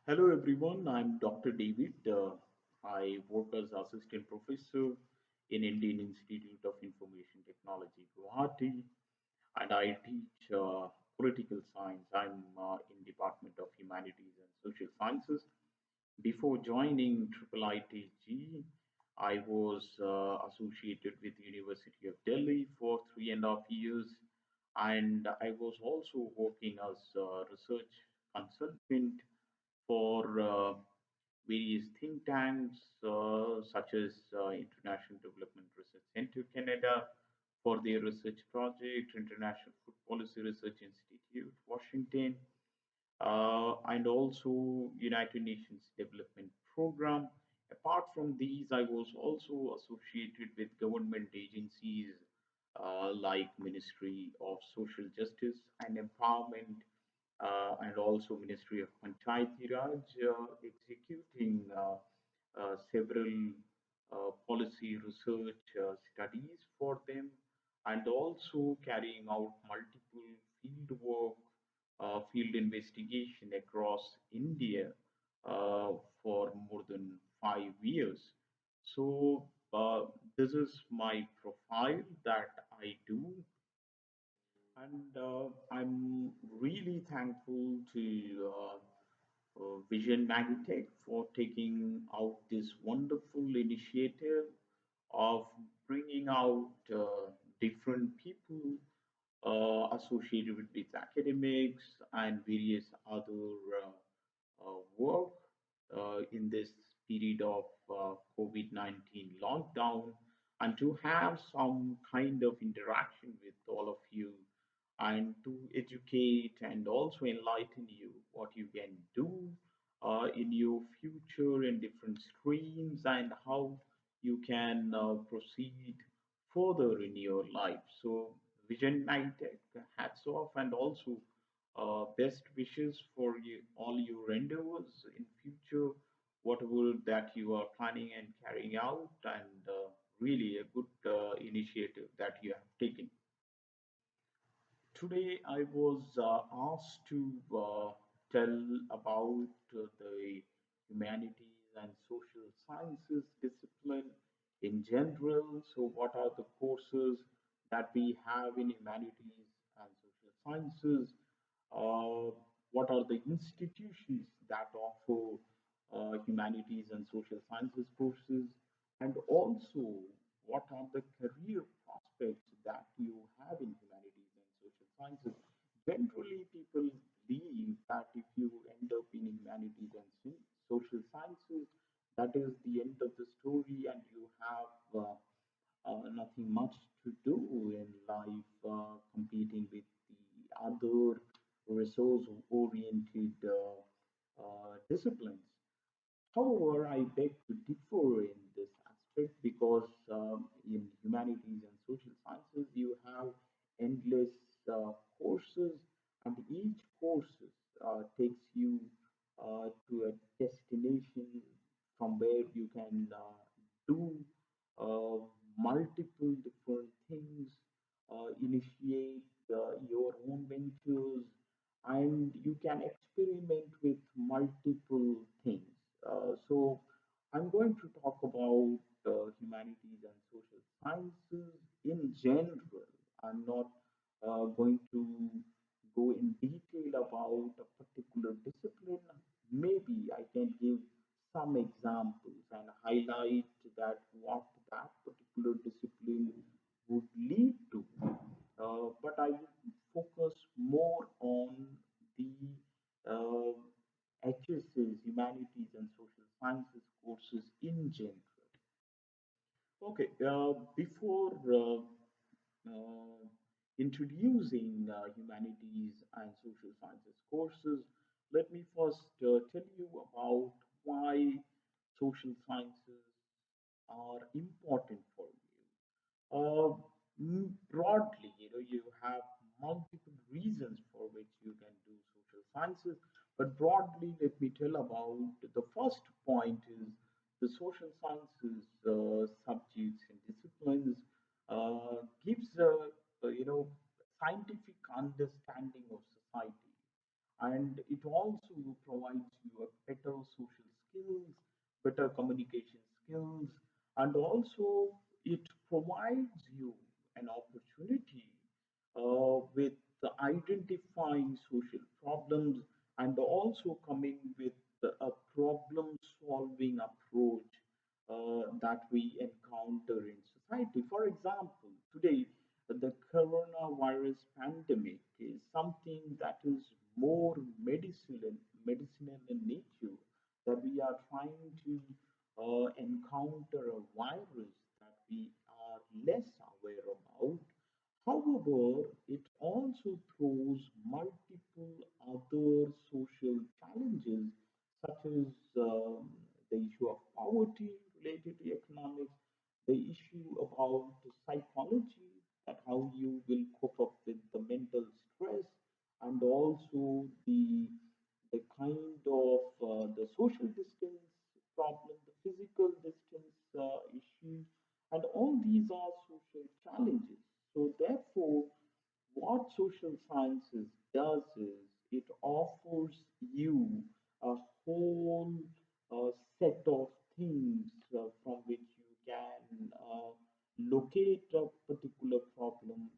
Hello everyone, I'm Dr. David. I work as assistant professor in Indian Institute of Information Technology, Guwahati, and I teach political science. I'm in Department of Humanities and Social Sciences. Before joining IIIT, I was associated with the University of Delhi for 3.5 years, and I was also working as a research consultant for various think tanks such as International Development Research Center Canada for their research project, International Food Policy Research Institute, Washington, and also United Nations Development Program. Apart from these, I was also associated with government agencies like Ministry of Social Justice and Empowerment, and also Ministry of Panchayati Raj, executing several policy research studies for them, and also carrying out multiple field work, field investigation across India uh, for more than 5 years. So this is my profile that I do, and I'm really thankful to Vision Magitech for taking out this wonderful initiative of bringing out different people associated with academics and various other work in this period of COVID 19 lockdown, and to have some kind of interaction with all of you and to educate and also enlighten you what you can do in your future in different streams and how you can proceed further in your life. So, Vision Magtech, hats off, and also best wishes for you, all your endeavors in future, whatever that you are planning and carrying out, and really a good initiative that you have taken. Today, I was asked to tell about the humanities and social sciences discipline in general. So, what are the courses that we have in humanities and social sciences? What are the institutions that offer humanities and social sciences courses? And also, what are the career prospects that you have in humanities and social sciences? Generally, people believe that if you end up in humanities and social sciences, that is the end of the story, and you have nothing much to do in life, competing with the other resource-oriented disciplines. However, I beg to differ in this aspect because in humanities and social sciences, you have endless courses, and each courses takes you to a destination from where you can do uh, multiple different things, initiate your own ventures, and you can experiment with multiple things. So, I'm going to talk about humanities and social sciences in general. I'm not going to go in detail about a particular discipline. Maybe I can give some examples and highlight that what that particular discipline would lead to. But I would focus more on the uh, HSS, Humanities and Social Sciences courses in general. Okay, before introducing humanities and social sciences courses, let me first tell you about why social sciences are important for you. Broadly, you have multiple reasons for which you can do social sciences, but broadly, let me tell about the first point is the social sciences subjects and disciplines gives a scientific understanding of society. and it also provides you a better social skills, better communication skills, and also it provides you an opportunity with identifying social problems and also coming with a problem solving approach that we encounter in society. For example, today the coronavirus pandemic is something that is more medicinal in nature, that we are trying to encounter a virus that we are less aware about. However, it also throws multiple other social challenges, such as the issue of poverty related to economics, the issue about psychology, that how you will cope up with the mental stress, and also the kind of the social distance problem, the physical distance issue, and all these are social challenges. So therefore, what social sciences does is it offers you a whole set of things from which you can locate a particular problem,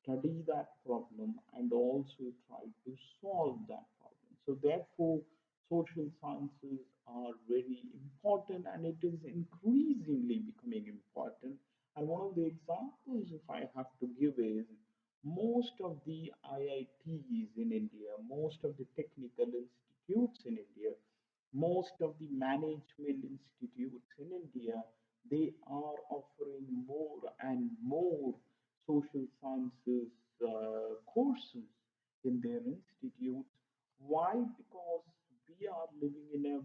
study that problem, and also try to solve that problem. So, therefore, social sciences are very important and it is increasingly becoming important. And one of the examples, if I have to give, is most of the IITs in India, most of the technical institutes in India, most of the management institutes in India, they are offering more and more social sciences courses in their institutes. Why? Because we are living in a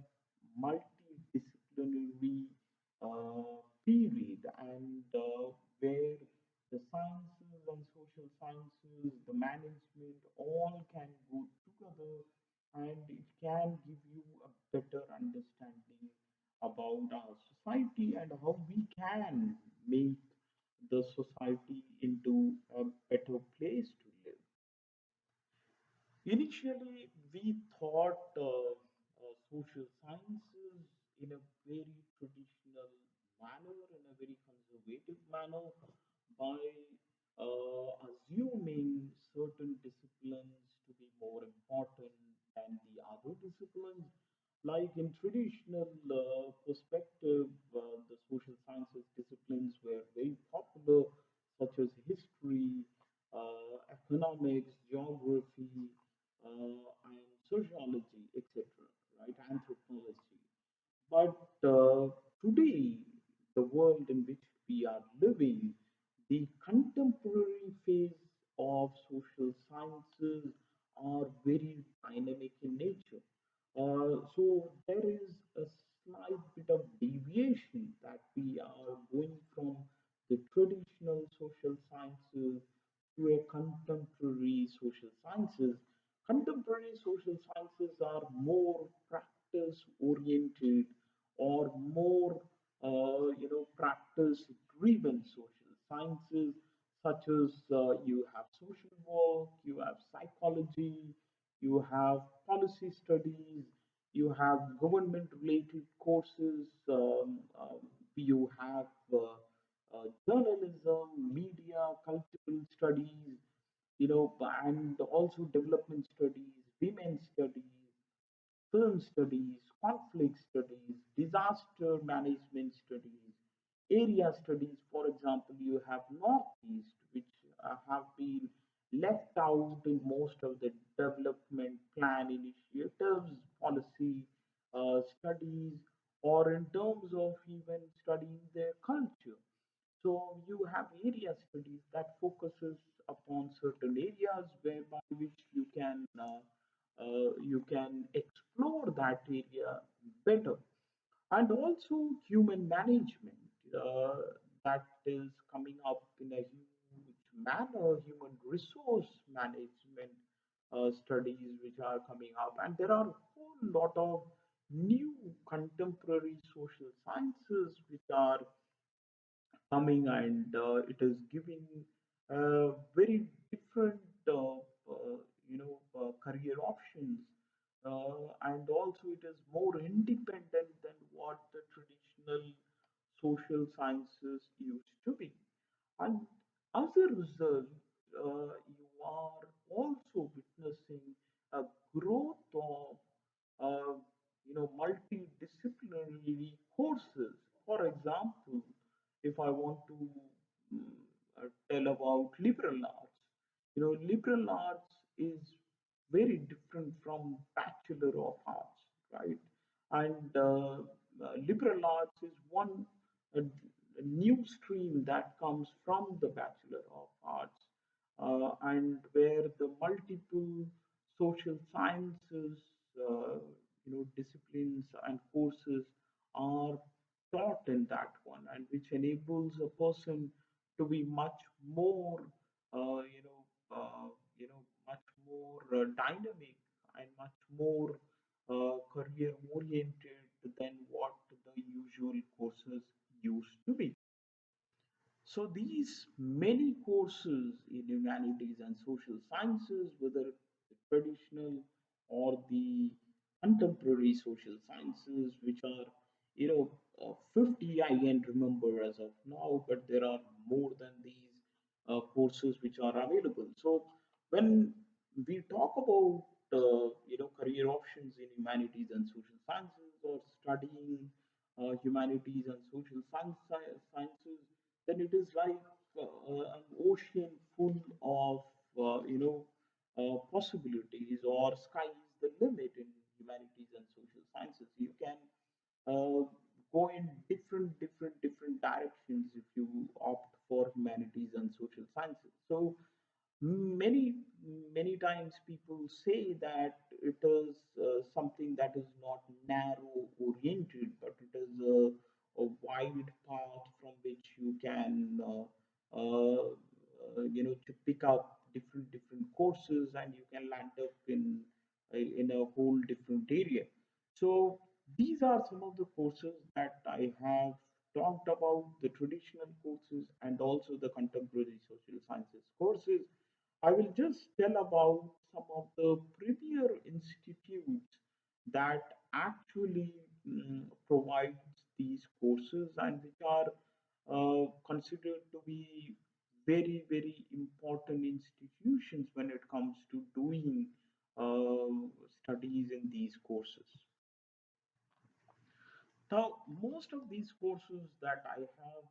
multidisciplinary period, and where the sciences and social sciences, the management, all can go together, and it can give you a better understanding about our society and how we can make the society into a better place to live. Initially, we thought social sciences in a very traditional manner, in a very conservative manner, by assuming certain disciplines to be more important than the other disciplines. Like in traditional perspective, the social sciences disciplines were very popular, such as history, economics, geography, and sociology, etc., right? Anthropology. But today, the world in which we are living, the contemporary phase of social sciences are very dynamic in nature. So there is a slight bit of deviation that we are going from the traditional social sciences to a contemporary social sciences. Contemporary social sciences are more practice oriented or more practice driven social sciences, such as you have social work, you have psychology, you have policy studies, you have government related courses, you have journalism, media, cultural studies, and also development studies, women studies, film studies, conflict studies, disaster management studies, area studies. For example, you have Northeast, which have been left out in most of the development plan initiatives, policy studies, or in terms of even studying their culture. So you have area studies that focuses upon certain areas whereby which you can explore that area better, and also human management that is coming up in a huge manner, human resource management studies which are coming up, and there are a whole lot of new contemporary social sciences which are coming, and it is giving very different career options, and also it is more independent than what the traditional social sciences used to be. And as a result, you are also witnessing a growth of uh, multidisciplinary courses. For example, if I want to tell about liberal arts, liberal arts is very different from Bachelor of Arts, right? And liberal arts is one a new stream that comes from the Bachelor of Arts, and where the multiple social sciences, disciplines and courses are taught in that one, and which enables a person to be much more, uh, you know, much more dynamic and much more career oriented than what the usual courses used to be. So these many courses in humanities and social sciences, whether the traditional or the contemporary social sciences, which are, 50 I can remember as of now, but there are more than these courses which are available. So when we talk about, career options in humanities and social sciences, or studying humanities and social sciences, then it is like an ocean full of possibilities, or sky is the limit in humanities and social sciences. You can uh, go in different directions if you opt for humanities and social sciences. So many many times people say that it is something that is not narrow oriented, but it is a wide path from which you can to pick up different courses, and you can land up in a whole different area. So these are some of the courses that I have talked about, the traditional courses and also the contemporary social sciences courses. I will just tell about some of the premier institutes that actually provides these courses, and which are considered to be very important institutions when it comes to doing uh, studies in these courses. Now, most of these courses that I have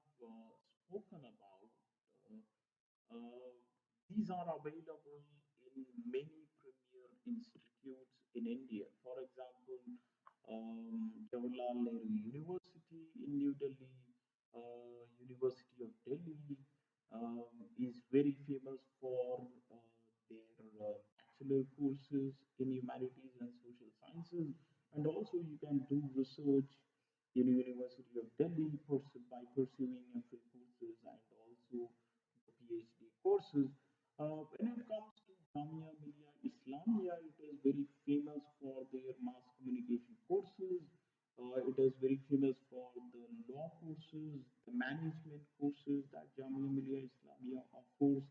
spoken about, uh, these are available in many premier institutes in India. For example, Jawaharlal Nehru University in New Delhi, University of Delhi is very famous for their bachelor courses in humanities and social sciences, and also you can do research in University of Delhi by pursuing MPhil courses and also the PhD courses. When it comes to Jamia Millia Islamia, it is very famous for their mass communication courses. It is very famous for the law courses, the management courses that Jamia Millia Islamia offers,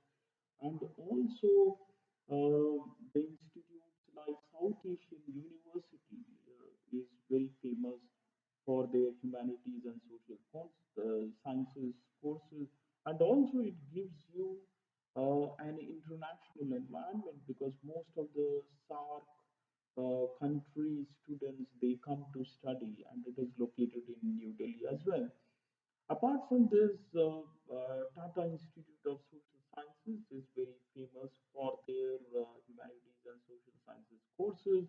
and also the institutes like South Asian University is very famous for their humanities and social sciences courses, and also it gives you an international environment, because most of the SARC country students, they come to study, and it is located in New Delhi as well. Apart from this, Tata Institute of Social Sciences is very famous for their humanities and social sciences courses.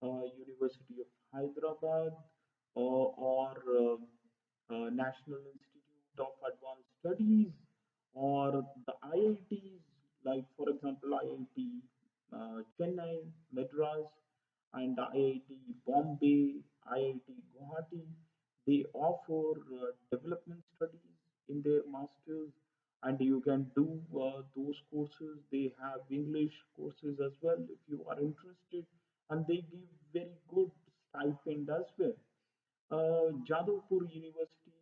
University of Hyderabad, or National Institute of Advanced Studies, or the IITs, like for example IIT Chennai, Madras, and IIT Bombay, IIT Guwahati. They offer development studies in their masters, and you can do those courses. They have English courses as well if you are interested, and they give very good stipend as well. Jadavpur University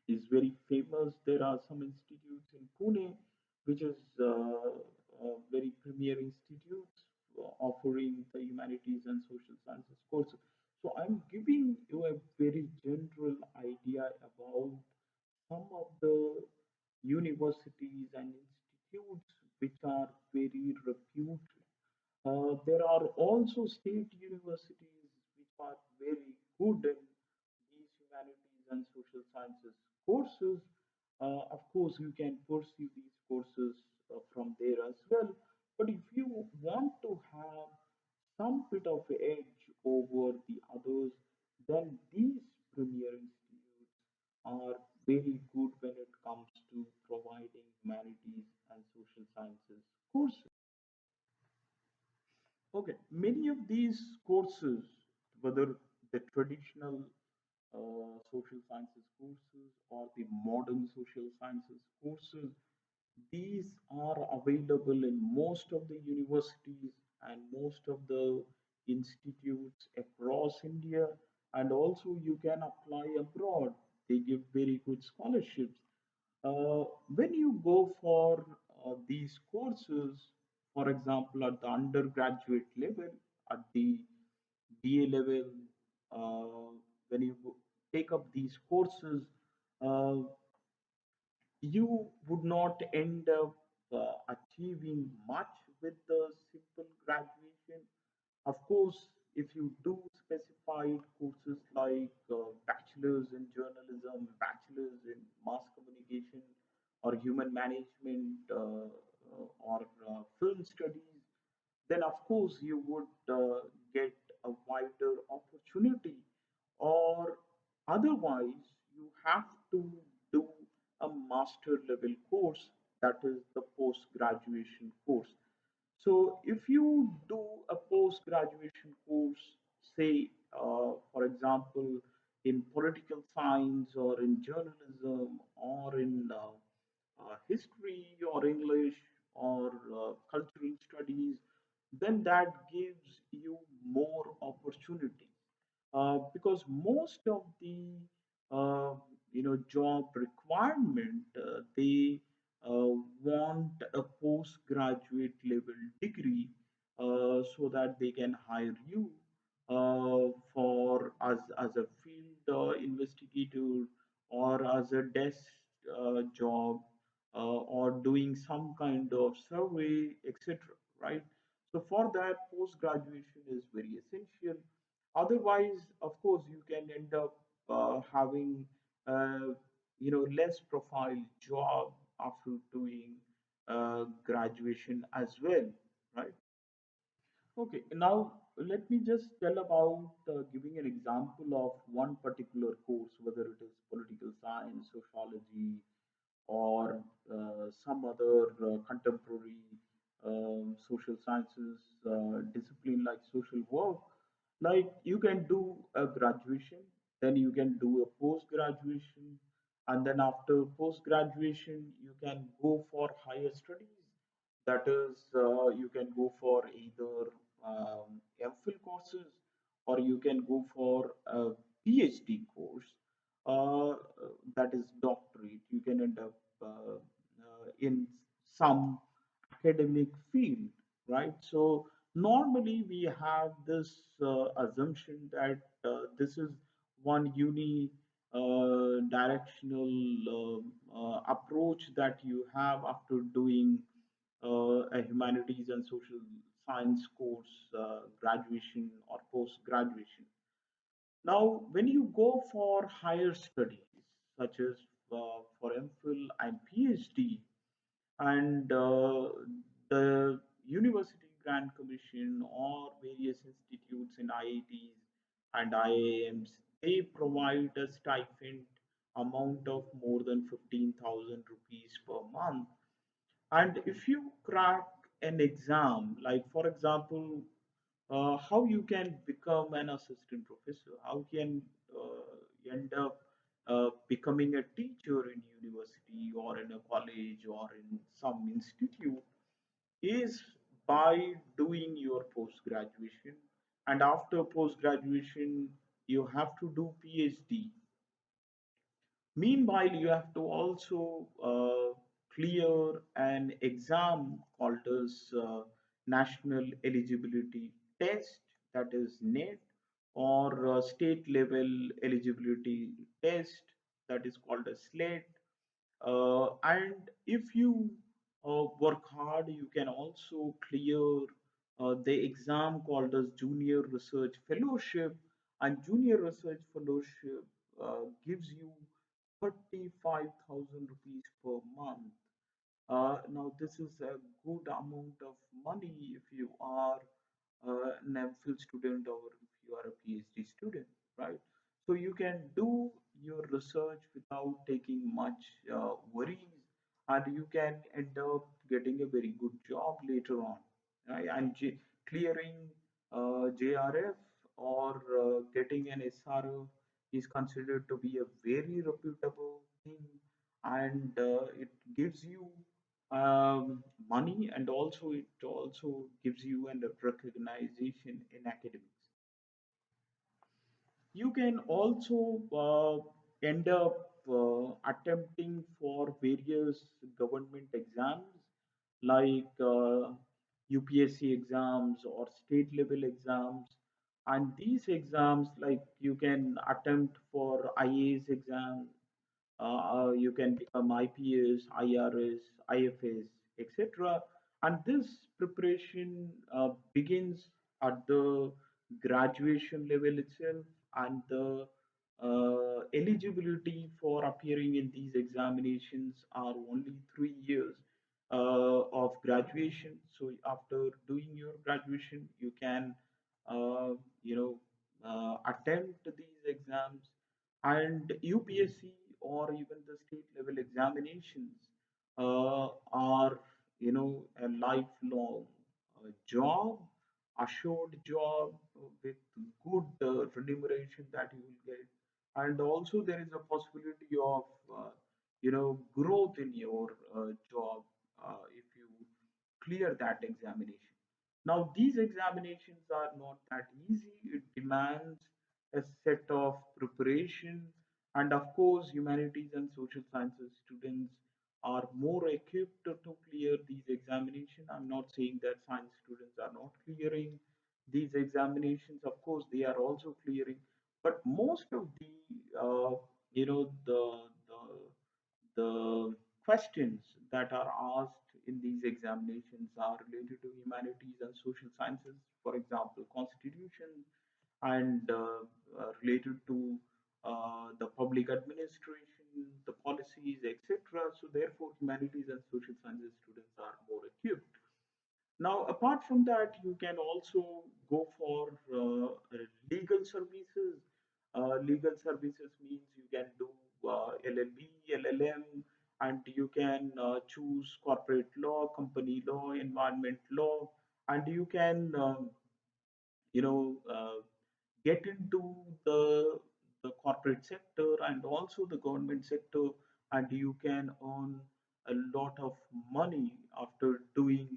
is very famous. There are some institutes in Pune which is very premier institutes offering the humanities and social sciences courses. So I'm giving you a very general idea about some of the universities and institutes which are very reputed. There are also state universities which are very good in these humanities and social sciences courses. Of course, you can pursue these courses from there as well. But if you want to have some bit of edge over the others, then these premier institutes are very good when it comes to providing humanities and social sciences courses. Okay, many of these courses, whether the traditional social sciences courses or the modern social sciences courses, these are available in most of the universities and most of the institutes across India, and also you can apply abroad. They give very good scholarships. When you go for these courses, for example, at the undergraduate level, at the BA level, when you take up these courses, uh, you would not end up achieving much with the simple graduation. Of course, if you do specified courses like bachelor's in journalism, bachelor's in mass communication, or human management, or film studies, then of course you would get a wider opportunity. Or otherwise, you have to do a master level course, that is the post graduation course. So if you do a post graduation course, say, for example, in political science or in journalism or in history or English or cultural studies, then that gives you more opportunity, because most of the uh, job requirement, they want a postgraduate level degree, so that they can hire you for as a field investigator or as a desk job, or doing some kind of survey, etc. Right? So for that, post graduation is very essential. Otherwise, of course, you can end up having less profile job after doing graduation as well, right? Okay, now let me just tell about giving an example of one particular course, whether it is political science, sociology, or some other contemporary social sciences discipline like social work. Like you can do a graduation, then you can do a post graduation, and then after post graduation, you can go for higher studies. That is, you can go for either MPhil courses, or you can go for a PhD course, uh, that is doctorate. You can end up in some academic field, right? So normally we have this assumption that this is one directional approach that you have after doing a humanities and social science course, graduation or post graduation. Now, when you go for higher studies, such as for MPhil and PhD, and the University Grant Commission or various institutes in IITs and IIMs, they provide a stipend amount of more than 15,000 rupees per month. And if you crack an exam, like for example, how you can become an assistant professor, how can end up becoming a teacher in university or in a college or in some institute, is by doing your post graduation. And after post graduation, you have to do PhD. Meanwhile, you have to also clear an exam called as National Eligibility Test, that is NET, or state level eligibility test, that is called a SLATE. And if you work hard, you can also clear the exam called as Junior Research Fellowship. And Junior Research Fellowship gives you 35,000 rupees per month. Now, this is a good amount of money if you are an MPhil student or if you are a PhD student, right? So you can do your research without taking much worries, and you can end up getting a very good job later on, right? And clearing JRF or getting an SRO is considered to be a very reputable thing, and it gives you money, and also it also gives you a recognition in academics. You can also end up attempting for various government exams like UPSC exams or state level exams, and these exams, like you can attempt for IAS exams, you can become IPS, IRS, IFS, etc. And this preparation begins at the graduation level itself, and the eligibility for appearing in these examinations are only 3 years of graduation. So after doing your graduation, you can, uh, you know, attempt these exams, and UPSC or even the state level examinations are, a lifelong job, assured job with good remuneration that you will get, and also there is a possibility of growth in your job if you clear that examination. Now, these examinations are not that easy. It demands a set of preparation, and of course, humanities and social sciences students are more equipped to clear these examinations. I'm not saying that science students are not clearing these examinations. Of course, they are also clearing, but most of the uh, you know the questions that are asked in these examinations are related to humanities and social sciences, for example, constitution, and related to the public administration, the policies, etc. So therefore, humanities and social sciences students are more equipped. Now, apart from that, you can also go for legal services. Legal services means you can do LLB, LLM, and you can choose corporate law, company law, environment law, and you can, you know, uh, get into the corporate sector and also the government sector, and you can earn a lot of money after doing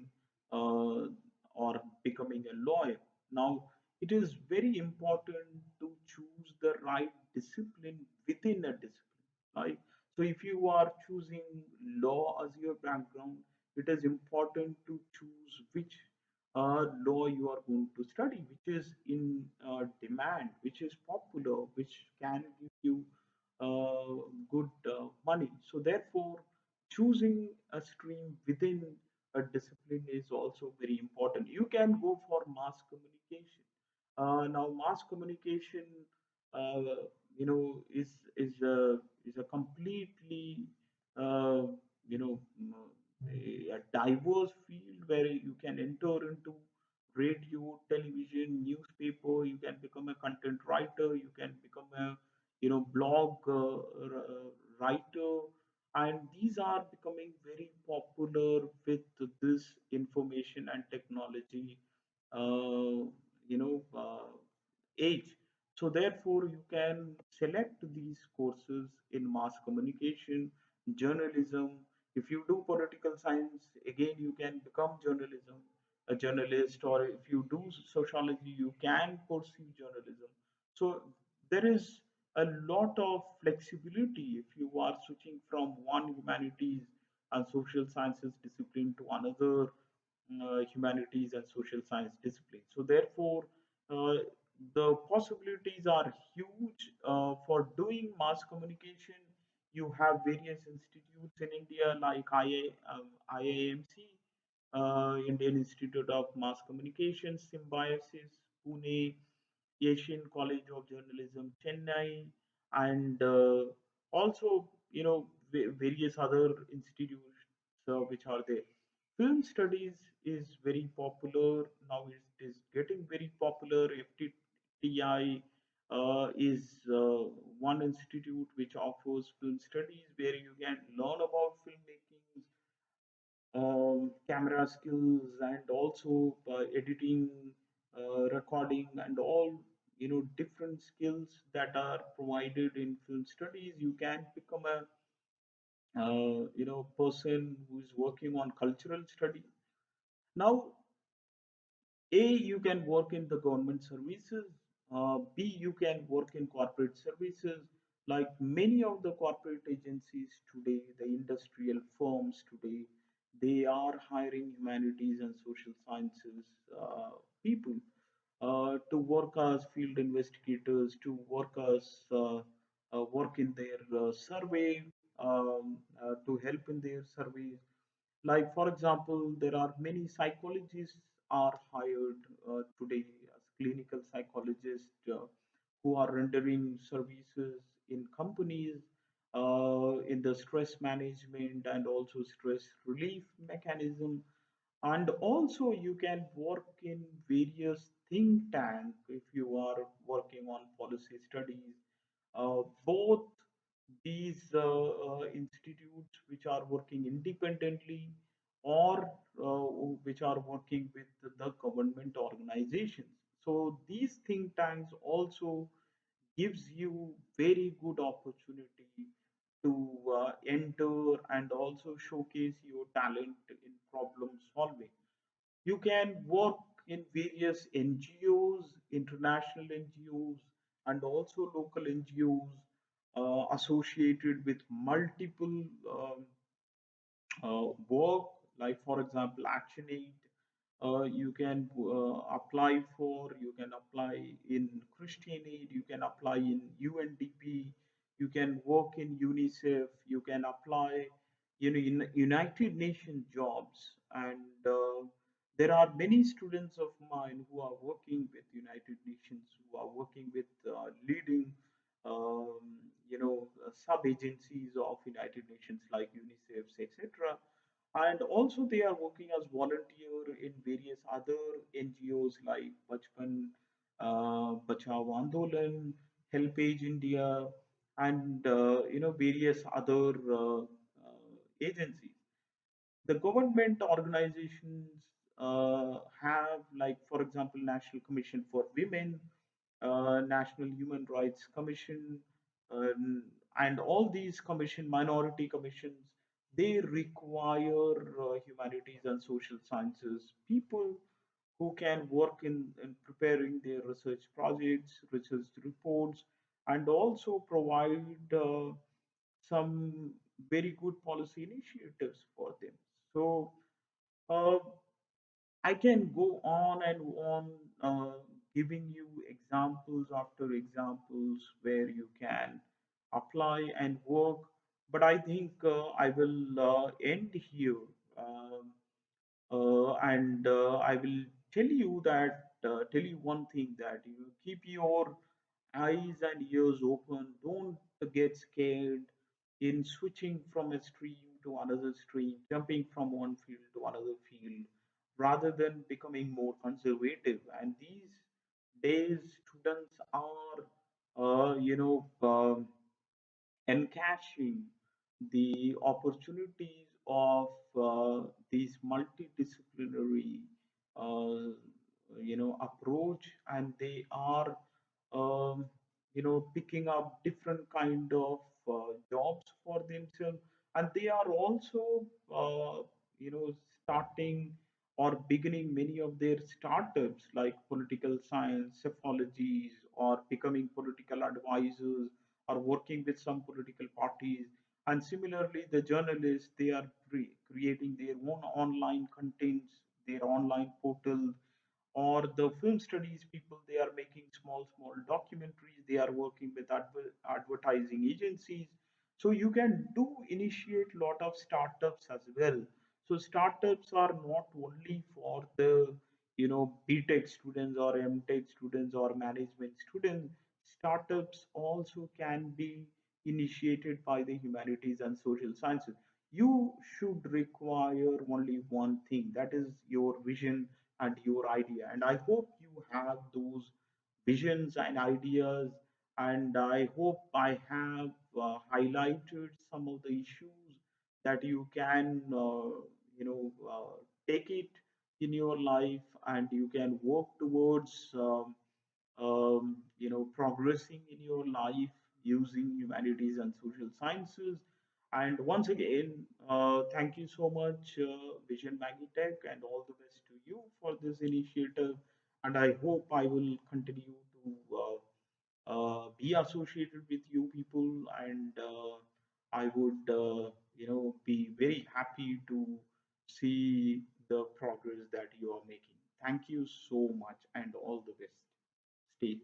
uh, or becoming a lawyer. Now, it is very important to choose the right discipline within a discipline, right? So if you are choosing law as your background, it is important to choose which law you are going to study, which is in demand, which is popular, which can give you good money. So, therefore, choosing a stream within a discipline is also very important. You can go for mass communication. Now, mass communication, is a completely uh, you know a diverse field where you can enter into radio, television, newspaper. You can become a content writer. You can become a blog writer, and these are becoming very popular with this information and technology uh, age. So therefore, you can select these courses in mass communication, journalism. If you do political science, again you can become journalism, a journalist, or if you do sociology, you can pursue journalism. So there is a lot of flexibility if you are switching from one humanities and social sciences discipline to another humanities and social science discipline. So therefore, the possibilities are huge for doing mass communication. You have various institutes in India like IIMC, Indian Institute of Mass Communication, Symbiosis, Pune, Asian College of Journalism, Chennai, and also various other institutes which are there. Film studies is very popular now. It is getting very popular. FTTI is one institute which offers film studies where you can learn about filmmaking, camera skills, and also editing, recording, and all different skills that are provided in film studies. You can become a person who is working on cultural study. Now, A, you can work in the government services. B, you can work in corporate services. Like many of the corporate agencies today, the industrial firms today, they are hiring humanities and social sciences people to work as field investigators, to work in their survey, to help in their surveys. Like for example, there are many psychologists are hired today as clinical psychologists who are rendering services in companies in the stress management and also stress relief mechanism. And also you can work in various think tank if you are working on policy studies. Both these institutes which are working independently or which are working with the government organizations. So these think tanks also gives you very good opportunity to enter and also showcase your talent in problem solving. You can work in various NGOs, international NGOs, and also local NGOs associated with multiple work, like for example Action Aid. You can you can apply in Christian Aid, you can apply in UNDP, you can work in UNICEF, you can apply in United Nations jobs. And there are many students of mine who are working with United Nations, who are working with leading um, sub agencies of United Nations like UNICEF, etc. And also they are working as volunteer in various other NGOs like Bachpan Bachao Andolan, Helpage India, and various other agencies. The government organizations have, like for example, National Commission for Women, National Human Rights Commission, and all these minority commissions, they require humanities and social sciences people who can work in preparing their research projects, research reports, and also provide some very good policy initiatives for them. So uh, I can go on and on, giving you examples after examples where you can apply and work. But I think I will end here. Um, and I will tell you one thing, that you keep your eyes and ears open. Don't get scared in switching from a stream to another stream, jumping from one field to another field, rather than becoming more conservative. And these days, students are, encashing the opportunities of these multidisciplinary approach, and they are um, picking up different kind of jobs for themselves, and they are also you know starting or beginning many of their startups like political science psephologies, or becoming political advisors, or working with some political parties. And similarly, the journalists, they are creating their own online contents, their online portal, or the film studies people, they are making small documentaries, they are working with advertising agencies. So you can do initiate lot of startups as well. So startups are not only for the btech students or mtech students or management students. Startups also can be initiated by the humanities and social sciences. You should require only one thing, that is your vision and your idea. And I hope you have those visions and ideas. And I hope I have highlighted some of the issues that you can, take it in your life, and you can work towards, progressing in your life using humanities and social sciences. And once again, thank you so much, Vision Magitech, and all the best to you for this initiative. And I hope I will continue to be associated with you people, and I would, be very happy to see the progress that you are making. Thank you so much, and all the best. Stay